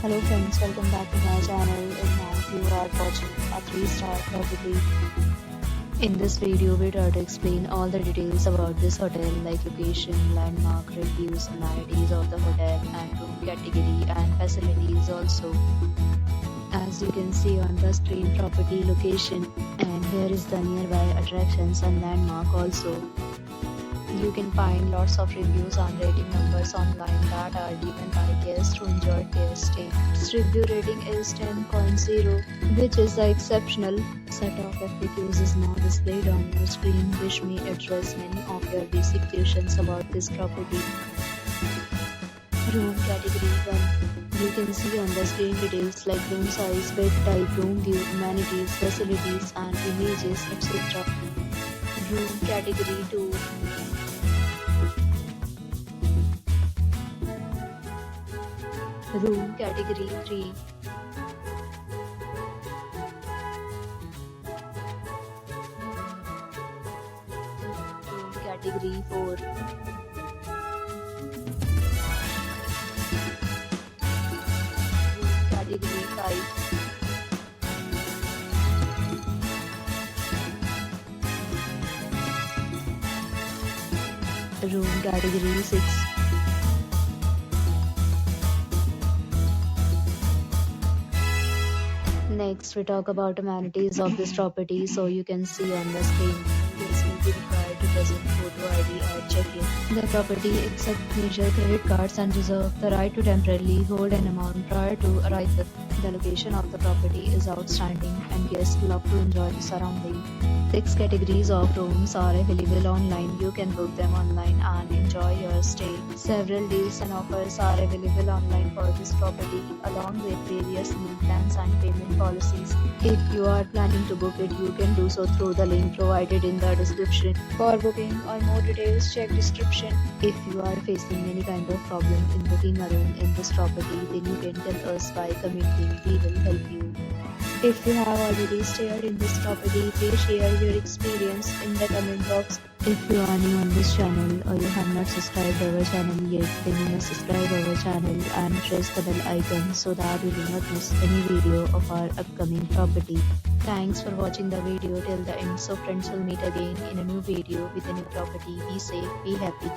Hello friends, welcome back to my channel. And now you are watching a 3-star property. In this video, we try to explain all the details about this hotel like location, landmark, reviews, amenities of the hotel and room category and facilities also. As you can see on the screen, property location, and here is the nearby attractions and landmark also. You can find lots of reviews and rating numbers online that are given by guests who enjoyed their stay. Its review rating is 10.0, which is the exceptional. Set of FAQs is now displayed on your screen, which may address many of your basic questions about this property. Room category 1. You can see on the screen details like room size, bed type, room view, amenities, facilities and images, etc. Room category 2. Room category 3. Room category 4. Room category 5. Room category 6. Next, we talk about amenities of this property. So you can see on the screen, guests will be required to present photo ID at check-in. The property accepts major credit cards and reserves the right to temporarily hold an amount prior to arrival. The location of the property is outstanding and guests love to enjoy the surrounding. 6 categories of rooms are available online. You can book them online and enjoy your stay. Several deals and offers are available online for this property, along with various meal plans and payment policies. If you are planning to book it, you can do so through the link provided in the description. For booking or more details, check description. If you are facing any kind of problem in booking a room in this property, then you can tell us by commenting. We will help you. If you have already stayed in this property, please share your experience in the comment box. If you are new on this channel or you have not subscribed our channel yet, then you must subscribe our channel and press the bell icon so that you do not miss any video of our upcoming property. Thanks for watching the video till the end. So friends, will meet again in a new video with a new property. Be safe, be happy.